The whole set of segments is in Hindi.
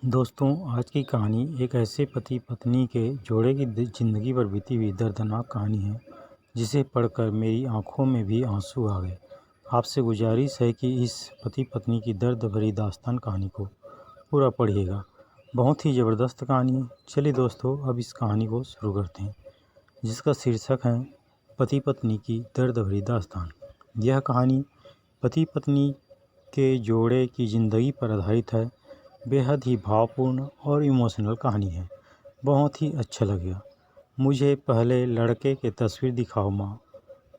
दोस्तों, आज की कहानी एक ऐसे पति पत्नी के जोड़े की ज़िंदगी पर बीती हुई दर्दनाक कहानी है, जिसे पढ़कर मेरी आंखों में भी आंसू आ गए। आपसे गुजारिश है कि इस पति पत्नी की दर्द भरी दास्तान कहानी को पूरा पढ़िएगा। बहुत ही ज़बरदस्त कहानी है। चलिए दोस्तों, अब इस कहानी को शुरू करते हैं, जिसका शीर्षक है पति पत्नी की दर्द भरी दास्तान। यह कहानी पति पत्नी के जोड़े की ज़िंदगी पर आधारित है। बेहद ही भावपूर्ण और इमोशनल कहानी है। बहुत ही अच्छा लगेगा। मुझे पहले लड़के की तस्वीर दिखाओ माँ,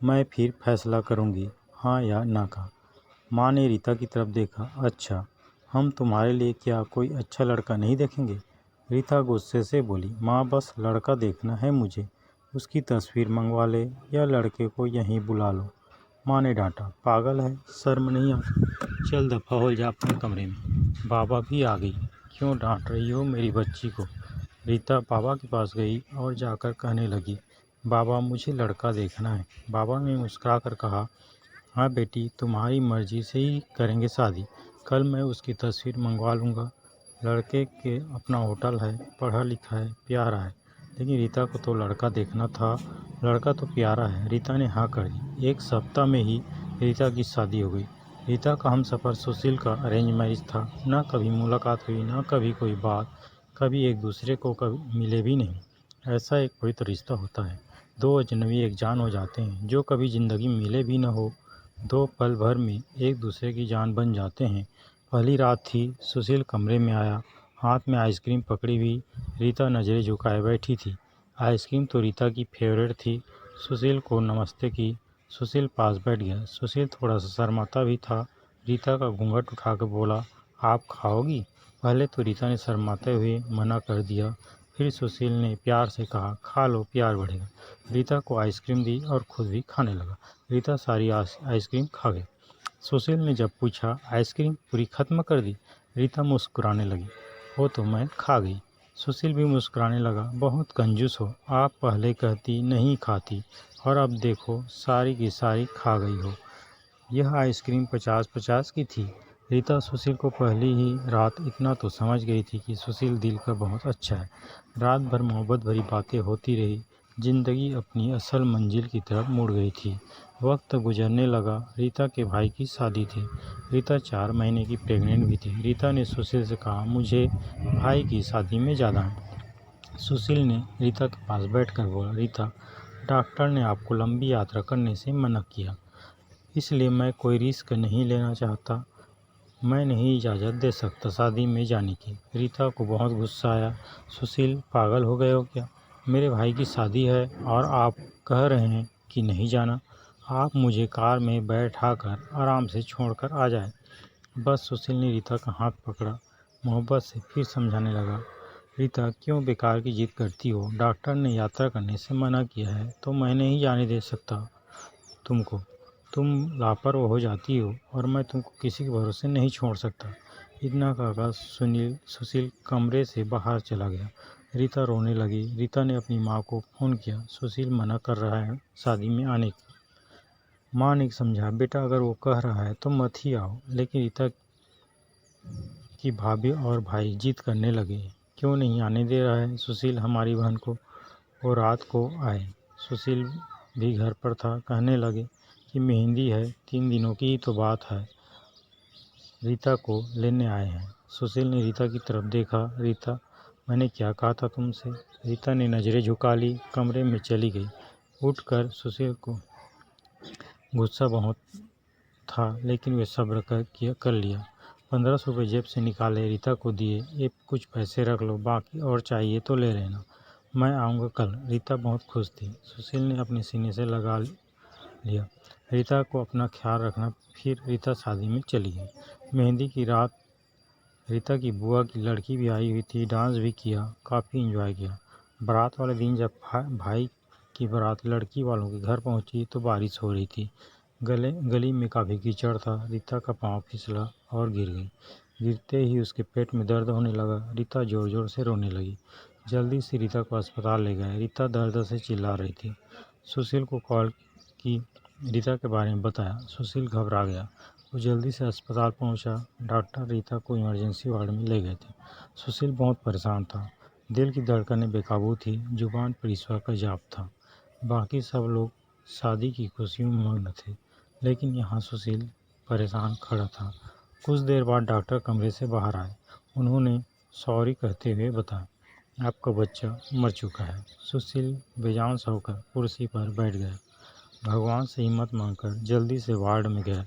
मैं फिर फैसला करूँगी हाँ या ना का। माँ ने रीता की तरफ देखा। अच्छा, हम तुम्हारे लिए क्या कोई अच्छा लड़का नहीं देखेंगे? रीता गुस्से से बोली। माँ, बस लड़का देखना है मुझे, उसकी तस्वीर मंगवा ले या लड़के को यहीं बुला लो। माँ ने डांटा। पागल है, शर्म नहीं आती? चल दफ़ा हो जा अपने कमरे में। बाबा भी आ गई। क्यों डांट रही हो मेरी बच्ची को? रीता बाबा के पास गई और जाकर कहने लगी, बाबा मुझे लड़का देखना है। बाबा ने मुस्कुराकर कहा, हाँ बेटी, तुम्हारी मर्जी से ही करेंगे शादी। कल मैं उसकी तस्वीर मंगवा लूँगा। लड़के के अपना होटल है, पढ़ा लिखा है, प्यारा है। लेकिन रीता को तो लड़का देखना था। लड़का तो प्यारा है। रीता ने हाँ कर दी। एक सप्ताह में ही रीता की शादी हो गई। रीता का हमसफ़र सुशील का अरेंज मैरिज था। ना कभी मुलाकात हुई, ना कभी कोई बात, कभी एक दूसरे को कभी मिले भी नहीं। ऐसा एक कोई तो रिश्ता होता है, दो अजनबी एक जान हो जाते हैं, जो कभी ज़िंदगी में मिले भी न हो, दो पल भर में एक दूसरे की जान बन जाते हैं। पहली रात थी। सुशील कमरे में आया, हाथ में आइसक्रीम पकड़ी हुई। रीता नज़रें झुकाए बैठी थी। आइसक्रीम तो रीता की फेवरेट थी। सुशील को नमस्ते की। सुशील पास बैठ गया। सुशील थोड़ा सा शर्माता भी था। रीता का घूंघट उठाकर बोला, आप खाओगी? पहले तो रीता ने शर्माते हुए मना कर दिया। फिर सुशील ने प्यार से कहा, खा लो, प्यार बढ़ेगा। रीता को आइसक्रीम दी और खुद भी खाने लगा। रीता सारी आइसक्रीम खा गई। सुशील ने जब पूछा, आइसक्रीम पूरी खत्म कर दी? रीता मुस्कुराने लगी। वो तो मैं खा गई। सुशील भी मुस्कुराने लगा। बहुत कंजूस हो, आप पहले कहती नहीं खाती और अब देखो सारी की सारी खा गई हो। यह आइसक्रीम 50-50 की थी। रीता सुशील को पहली ही रात इतना तो समझ गई थी कि सुशील दिल का बहुत अच्छा है। रात भर मोहब्बत भरी बातें होती रही। जिंदगी अपनी असल मंजिल की तरफ मुड़ गई थी। वक्त गुजरने लगा। रीता के भाई की शादी थी। रीता 4 महीने की प्रेग्नेंट भी थी। रीता ने सुशील से कहा, मुझे भाई की शादी में जाना है। सुशील ने रीता के पास बैठकर बोला, रीता, डॉक्टर ने आपको लंबी यात्रा करने से मना किया, इसलिए मैं कोई रिस्क नहीं लेना चाहता। मैं नहीं इजाज़त दे सकता शादी में जाने की। रीता को बहुत गुस्सा आया। सुशील, पागल हो गए हो क्या? मेरे भाई की शादी है और आप कह रहे हैं कि नहीं जाना। आप मुझे कार में बैठाकर आराम से छोड़कर आ जाए। बस। सुशील ने रीता का हाथ पकड़ा, मोहब्बत से फिर समझाने लगा, रीता, क्यों बेकार की जिद करती हो? डॉक्टर ने यात्रा करने से मना किया है तो मैं नहीं जाने दे सकता तुमको। तुम लापरवाह हो जाती हो और मैं तुमको किसी के भरोसे नहीं छोड़ सकता। इतना कहकर सुशील कमरे से बाहर चला गया। रीता रोने लगी। रीता ने अपनी माँ को फ़ोन किया, सुशील मना कर रहा है शादी में आने की। माँ ने समझा, बेटा अगर वो कह रहा है तो मत ही आओ। लेकिन रीता की भाभी और भाई जिद करने लगे। क्यों नहीं आने दे रहा है सुशील हमारी बहन को? वो रात को आए। सुशील भी घर पर था। कहने लगे कि मेहंदी है, 3 दिनों की ही तो बात है, रीता को लेने आए हैं। सुशील ने रीता की तरफ देखा। रीता, मैंने क्या कहा था तुमसे? रीता ने नज़रें झुका ली, कमरे में चली गई। उठकर सुशील को गुस्सा बहुत था, लेकिन वे सब्र कर लिया। 1500 रुपये जेब से निकाले, रीता को दिए। ये कुछ पैसे रख लो, बाकी और चाहिए तो ले लेना, मैं आऊँगा कल। रीता बहुत खुश थी। सुशील ने अपने सीने से लगा लिया, रीता को अपना ख्याल रखना। फिर रीता शादी में चली गई। मेहंदी की रात रीता की बुआ की लड़की भी आई हुई थी। डांस भी किया, काफ़ी एंजॉय किया। बारात वाले दिन जब भाई की बारात लड़की वालों के घर पहुंची तो बारिश हो रही थी। गली में काफ़ी कीचड़ था। रीता का पाँव फिसला और गिर गई। गिरते ही उसके पेट में दर्द होने लगा। रीता ज़ोर ज़ोर से रोने लगी। जल्दी से रीता को अस्पताल ले गए। रीता दर्द से चिल्ला रही थी। सुशील को कॉल की, रीता के बारे में बताया। सुशील घबरा गया। वो जल्दी से अस्पताल पहुंचा। डॉक्टर रीता को इमरजेंसी वार्ड में ले गए थे। सुशील बहुत परेशान था। दिल की धड़कनें बेकाबू थी, जुबान पर ईश्वर का जाप था। बाकी सब लोग शादी की खुशियों में मग्न थे, लेकिन यहाँ सुशील परेशान खड़ा था। कुछ देर बाद डॉक्टर कमरे से बाहर आए। उन्होंने सॉरी कहते हुए बताया, आपका बच्चा मर चुका है। सुशील बेजान सा होकर कुर्सी पर बैठ गया। भगवान से हिम्मत मांगकर जल्दी से वार्ड में गया।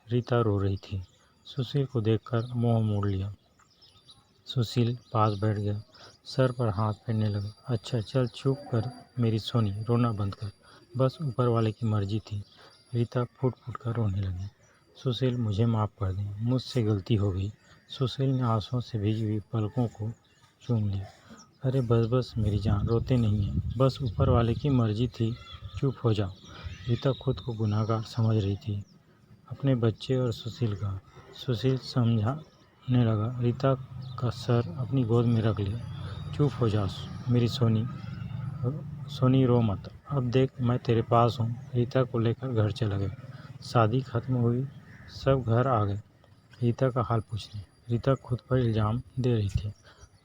रीता रो रही थी। सुशील को देखकर मुंह मोड़ लिया। सुशील पास बैठ गया, सर पर हाथ फेरने लगा। अच्छा चल चुप कर मेरी सोनी, रोना बंद कर, बस ऊपर वाले की मर्जी थी। रीता फूट फूट कर रोने लगी। सुशील मुझे माफ़ कर दें, मुझसे गलती हो गई। सुशील ने आंसुओं से भीगी हुई पलकों को चूम लिया। अरे बस बस मेरी जान, रोते नहीं हैं, बस ऊपर वाले की मर्जी थी, चुप हो जाओ। रीता खुद को गुनहगार समझ रही थी, अपने बच्चे और सुशील का। सुशील समझाने लगा, रीता का सर अपनी गोद में रख लिया। चुप हो जा मेरी सोनी, सोनी रो मत, अब देख मैं तेरे पास हूँ। रीता को लेकर घर चला गया। शादी खत्म हुई, सब घर आ गए रीता का हाल पूछने। रीता खुद पर इल्ज़ाम दे रही थी,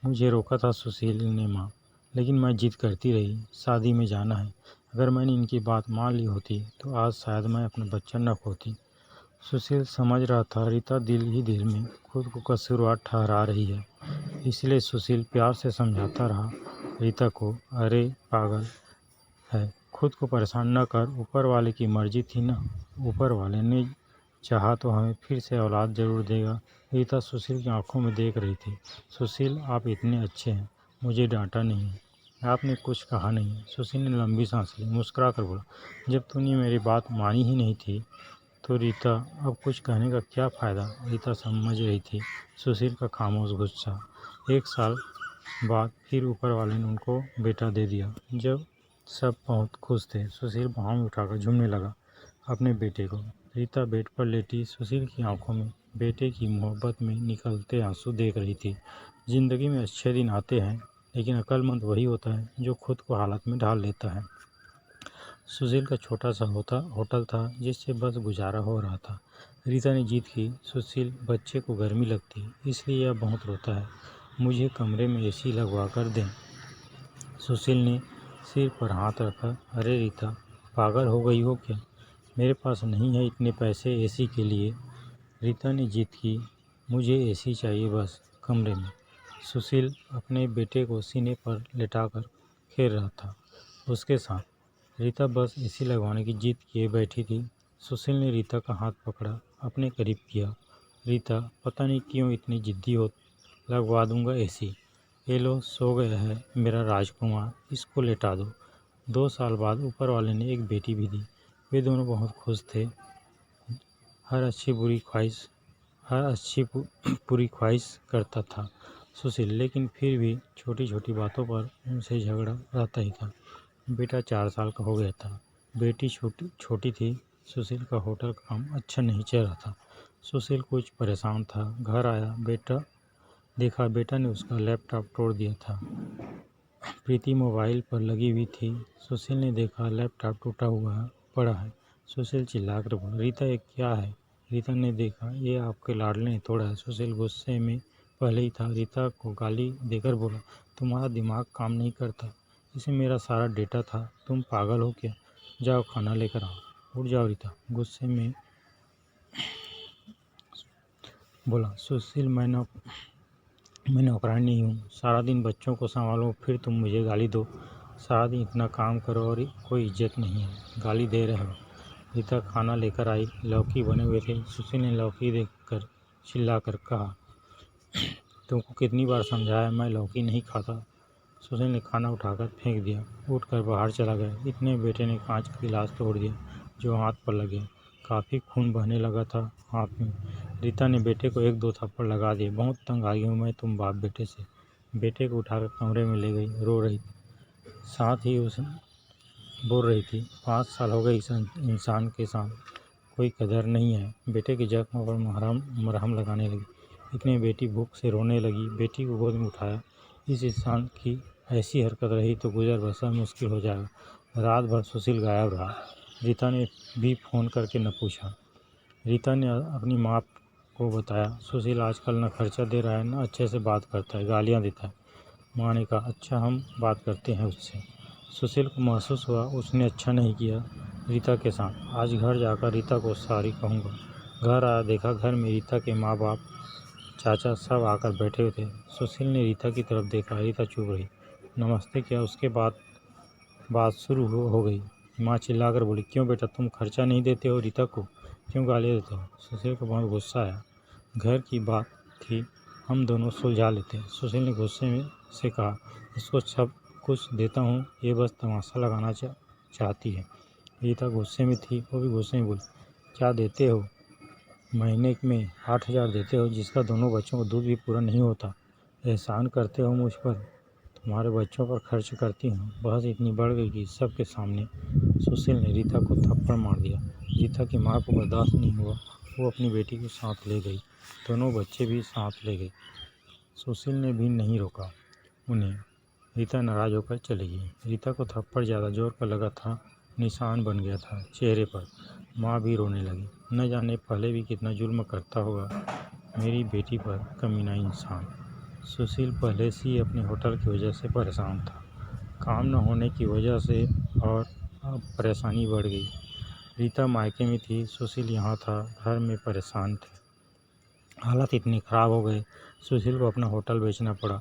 मुझे रोका था सुशील ने माँ, लेकिन मैं जिद करती रही, शादी में जाना है। अगर मैंने इनकी बात मान ली होती तो आज शायद मैं अपना बच्चा न खोती। सुशील समझ रहा था रीता दिल ही दिल में खुद को कसूरवार ठहरा रही है, इसलिए सुशील प्यार से समझाता रहा रीता को, अरे पागल है, खुद को परेशान न कर, ऊपर वाले की मर्जी थी ना, ऊपर वाले ने चाहा तो हमें फिर से औलाद ज़रूर देगा। रीता सुशील की आंखों में देख रही थी। सुशील आप इतने अच्छे हैं, मुझे डांटा नहीं, आपने कुछ कहा नहीं। सुशील ने लंबी सांस ली, मुस्कुरा कर बोला, जब तूने मेरी बात मानी ही नहीं थी तो रीता अब कुछ कहने का क्या फ़ायदा। रीता समझ रही थी सुशील का खामोश गुस्सा। 1 साल बाद फिर ऊपर वाले ने उनको बेटा दे दिया। जब सब बहुत खुश थे, सुशील बाहों में उठाकर झूमने लगा अपने बेटे को। रीता बेड पर लेटी सुशील की आंखों में बेटे की मोहब्बत में निकलते आंसू देख रही थी। जिंदगी में अच्छे दिन आते हैं, लेकिन अक्लमंद वही होता है जो खुद को हालत में ढाल लेता है। सुशील का छोटा सा होटल था, जिससे बस गुजारा हो रहा था। रीता ने जीत की, सुशील बच्चे को गर्मी लगती है, इसलिए यह बहुत रोता है, मुझे कमरे में एसी लगवा कर दें। सुशील ने सिर पर हाथ रखा, अरे रीता पागल हो गई हो क्या, मेरे पास नहीं है इतने पैसे एसी के लिए। रीता ने जिद की, मुझे एसी चाहिए बस कमरे में। सुशील अपने बेटे को सीने पर लेटाकर खेल रहा था उसके साथ। रीता बस एसी लगवाने की जिद किए बैठी थी। सुशील ने रीता का हाथ पकड़ा, अपने करीब किया। रीता पता नहीं क्यों इतनी जिद्दी हो, लगवा दूंगा एसी। ये लो सो गया है मेरा राजकुमार, इसको लेटा दो। 2 साल बाद ऊपर वाले ने एक बेटी भी दी। वे दोनों बहुत खुश थे। हर अच्छी पूरी ख्वाहिश करता था सुशील, लेकिन फिर भी छोटी छोटी बातों पर उनसे झगड़ा रहता ही था। बेटा 4 साल का हो गया था, बेटी छोटी थी। सुशील का होटल का काम अच्छा नहीं चल रहा था। सुशील कुछ परेशान था। घर आया, बेटा ने उसका लैपटॉप तोड़ दिया था। प्रीति मोबाइल पर लगी हुई थी। सुशील ने देखा लैपटॉप टूटा हुआ पड़ा है। सुशील चिल्लाकर बोला, रीता ये क्या है। रीता ने देखा, ये आपके लाडले ने तोड़ा है। सुशील गुस्से में पहले ही था। रीता को गाली देकर बोला, तुम्हारा दिमाग काम नहीं करता, इसमें मेरा सारा डेटा था, तुम पागल हो क्या, जाओ खाना लेकर आओ। उठ जाओ रीता गुस्से में बोला। सुशील मैं नौकरानी नहीं हूँ, सारा दिन बच्चों को संभालो फिर तुम मुझे गाली दो। सारा दिन इतना काम करो और कोई इज्जत नहीं है, गाली दे रहे हो। रीता खाना लेकर आई, लौकी बने हुए थे। सुशील ने लौकी देखकर चिल्लाकर कहा, तुमको कितनी बार समझाया मैं लौकी नहीं खाता। सुशील ने खाना उठाकर फेंक दिया, उठकर बाहर चला गया। इतने बेटे ने कांच का गिलास तोड़ दिया जो हाथ पर लग गया। काफ़ी खून बहने लगा था हाथ में। रीता ने बेटे को 1-2 थप्पड़ लगा दिए। बहुत तंग आ गई हूँ मैं तुम बाप बेटे से। बेटे को उठाकर कमरे में ले गई, रो रही थी। साथ ही उस बोल रही थी, 5 साल हो गए इस इंसान के साथ, कोई कदर नहीं है। बेटे के जख्म पर मरहम लगाने लगी। इतने बेटी भूख से रोने लगी। बेटी को गोद में उठाया। इस इंसान की ऐसी हरकत रही तो गुजर बसर मुश्किल हो जाएगा। रात भर सुशील गायब रहा। रीता ने भी फ़ोन करके न पूछा। रीता ने अपनी माँ को बताया, सुशील आजकल न खर्चा दे रहा है, न अच्छे से बात करता है, गालियाँ देता है। माँ ने कहा, अच्छा हम बात करते हैं उससे। सुशील को महसूस हुआ उसने अच्छा नहीं किया रीता के साथ। आज घर जाकर रीता को सॉरी कहूँगा। घर आया, देखा घर में रीता के माँ बाप, चाचा सब आकर बैठे हुए थे। सुशील ने रीता की तरफ देखा, रीता चुप रही। नमस्ते किया, उसके बाद बात शुरू हो गई। माँ चिल्लाकर बोली, क्यों बेटा, तुम खर्चा नहीं देते हो रीता को, क्यों गाली देते हो? सुशील को बहुत गुस्सा आया। घर की बात थी, हम दोनों सुलझा लेते। सुशील ने गुस्से में से कहा, इसको सब कुछ देता हूँ, ये बस तमाशा लगाना चाहती है। रीता गुस्से में थी, वो भी गुस्से में बोली, क्या देते हो? महीने में 8,000 देते हो, जिसका दोनों बच्चों को दूध भी पूरा नहीं होता। एहसान करते हो मुझ पर, तुम्हारे बच्चों पर खर्च करती हूँ। बहस इतनी बढ़ गई कि सबके सामने सुशील ने रीता को थप्पड़ मार दिया। रीता की माँ को बर्दाश्त नहीं हुआ, वो अपनी बेटी को साथ ले गई, दोनों बच्चे भी साथ ले गए। सुशील ने भी नहीं रोका उन्हें। रीता नाराज होकर चली गई। रीता को थप्पड़ ज़्यादा जोर का लगा था, निशान बन गया था चेहरे पर। माँ भी रोने लगी। न जाने पहले भी कितना जुल्म करता होगा मेरी बेटी पर, कमीना इंसान। सुशील पहले से ही अपने होटल की वजह से परेशान था, काम न होने की वजह से, और अब परेशानी बढ़ गई। रीता मायके में थी, सुशील यहाँ था, घर में परेशान थे। हालात इतने ख़राब हो गए, सुशील को अपना होटल बेचना पड़ा।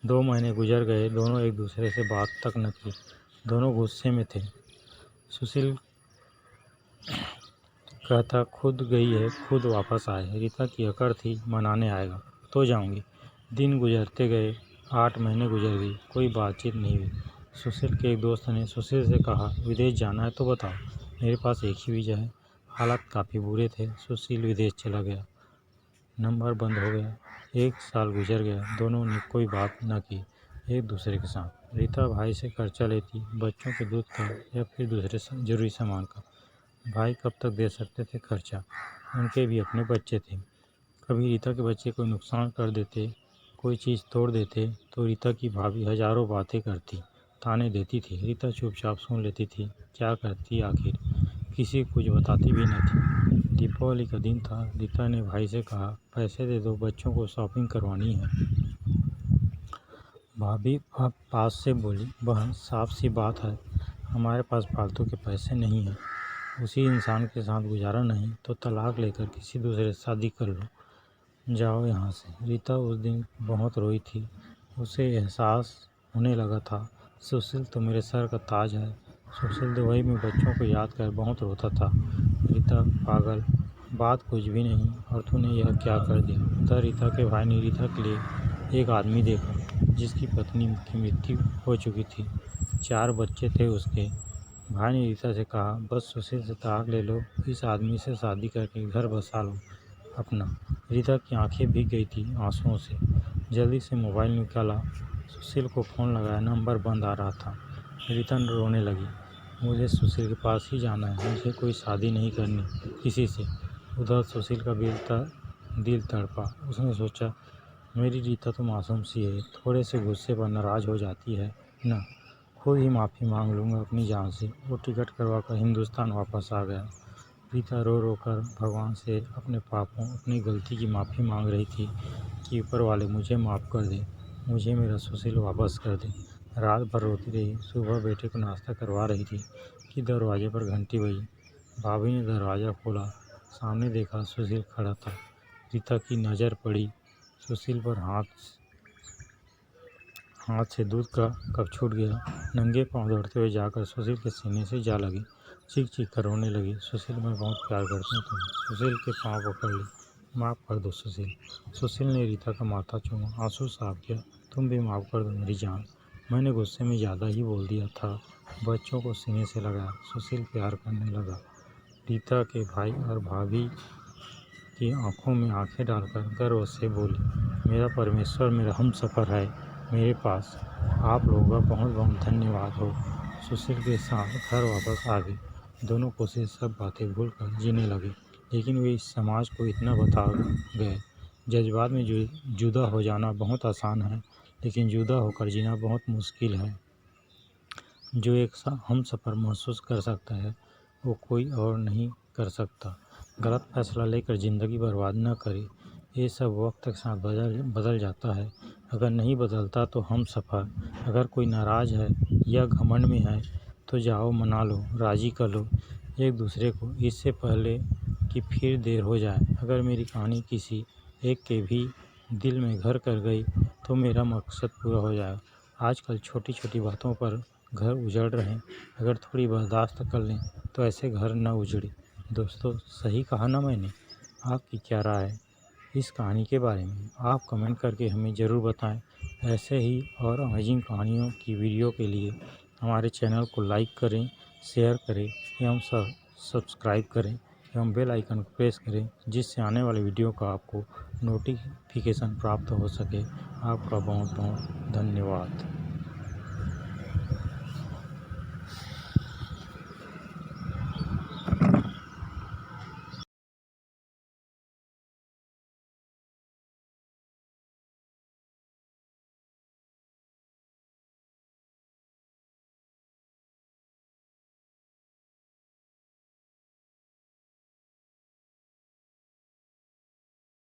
2 महीने गुजर गए, दोनों एक दूसरे से बात तक न की, दोनों गुस्से में थे। सुशील कहता, खुद गई है खुद वापस आए। रीता की अकड़ थी, मनाने आएगा तो जाऊंगी। दिन गुजरते गए, 8 महीने गुजर गई, कोई बातचीत नहीं हुई। सुशील के एक दोस्त ने सुशील से कहा, विदेश जाना है तो बताओ, मेरे पास एक ही वीज़ा है। हालात काफ़ी बुरे थे, सुशील विदेश चला गया, नंबर बंद हो गया। 1 साल गुजर गया, दोनों ने कोई बात न की एक दूसरे के साथ। रीता भाई से खर्चा लेती, बच्चों के दूध का या फिर दूसरे ज़रूरी सामान का। भाई कब तक दे सकते थे खर्चा, उनके भी अपने बच्चे थे। कभी रीता के बच्चे कोई नुकसान कर देते, कोई चीज़ तोड़ देते, तो रीता की भाभी हज़ारों बातें करती, ताने देती थी। रीता चुपचाप सुन लेती थी, क्या करती आखिर, किसी को कुछ बताती भी न थी। दीपावली का दिन था, रीता ने भाई से कहा, पैसे दे दो, बच्चों को शॉपिंग करवानी है। भाभी पास से बोली, बहन साफ सी बात है, हमारे पास फालतू के पैसे नहीं हैं। उसी इंसान के साथ गुजारा नहीं तो तलाक लेकर किसी दूसरे से शादी कर लो, जाओ यहाँ से। रीता उस दिन बहुत रोई थी, उसे एहसास होने लगा था, सुशील तो मेरे सर का ताज है। सुशील दुबई में बच्चों को याद कर बहुत रोता था। रीता पागल, बात कुछ भी नहीं, और तूने यह क्या कर दिया। उधर रीता के भाई ने रीता के लिए एक आदमी देखा, जिसकी पत्नी की मृत्यु हो चुकी थी, 4 बच्चे थे उसके। भाई ने रीता से कहा, बस सुशील से तलाक ले लो, इस आदमी से शादी करके घर बसा लो अपना। रीता की आंखें भीग गई थी आंसुओं से। जल्दी से मोबाइल निकाला, सुशील को फ़ोन लगाया, नंबर बंद आ रहा था। रीता रोने लगी, मुझे सुशील के पास ही जाना है, मुझे कोई शादी नहीं करनी किसी से। उधर सुशील का दिल तड़पा। उसने सोचा, मेरी रीता तो मासूम सी है, थोड़े से गुस्से पर नाराज़ हो जाती है ना, खुद ही माफ़ी मांग लूँगा अपनी जान से। वो टिकट करवाकर हिंदुस्तान वापस आ गया। रीता रो रो कर भगवान से अपने पापों, अपनी गलती की माफ़ी मांग रही थी कि ऊपर वाले मुझे माफ़ कर दे, मुझे मेरा सुशील वापस कर दे। रात भर रोती रही। सुबह बेटे को नाश्ता करवा रही थी कि दरवाजे पर घंटी बजी। भाभी ने दरवाज़ा खोला, सामने देखा सुशील खड़ा था। रीता की नज़र पड़ी सुशील पर, हाथ से दूध का कप छूट गया। नंगे पांव दौड़ते हुए जाकर सुशील के सीने से जा लगी, चीख चीख कर रोने लगी, सुशील मैं बहुत प्यार करती हूँ तुम्हें। सुशील के पांव पकड़ ली, माफ़ कर दो सुशील। सुशील ने रीता का माथा चूमा, आंसू साफ किया, तुम भी माफ़ कर दो मेरी जान, मैंने गुस्से में ज़्यादा ही बोल दिया था। बच्चों को सीने से लगाया, सुशील प्यार करने लगा। रीता के भाई और भाभी की आंखों में आंखें डालकर गर्व से बोली, मेरा परमेश्वर मेरा हमसफ़र है मेरे पास, आप लोगों का बहुत बहुत धन्यवाद हो। सुशील के साथ घर वापस आ गए। दोनों कोशिश सब बातें भूलकर जीने लगे, लेकिन वे इस समाज को इतना बता गए, जज्बात में जुदा हो जाना बहुत आसान है, लेकिन जुदा होकर जीना बहुत मुश्किल है। जो एक हमसफ़र महसूस कर सकता है, वो कोई और नहीं कर सकता। गलत फैसला लेकर ज़िंदगी बर्बाद न करें। ये सब वक्त के साथ बदल जाता है। अगर नहीं बदलता तो हम सफ़र। अगर कोई नाराज़ है या घमंड में है तो जाओ मना लो, राज़ी कर लो एक दूसरे को, इससे पहले कि फिर देर हो जाए। अगर मेरी कहानी किसी एक के भी दिल में घर कर गई तो मेरा मकसद पूरा हो जाएगा। आजकल छोटी छोटी बातों पर घर उजड़ रहे हैं। अगर थोड़ी बर्दाश्त कर लें तो ऐसे घर न उजड़े। दोस्तों, सही कहा ना मैंने? आपकी क्या राय है इस कहानी के बारे में? आप कमेंट करके हमें ज़रूर बताएं। ऐसे ही और अमेजिंग कहानियों की वीडियो के लिए हमारे चैनल को लाइक करें, शेयर करें एवं सब्सक्राइब करें एवं बेल आइकन को प्रेस करें, जिससे आने वाले वीडियो का आपको नोटिफिकेशन प्राप्त हो सके। आपका बहुत बहुत धन्यवाद।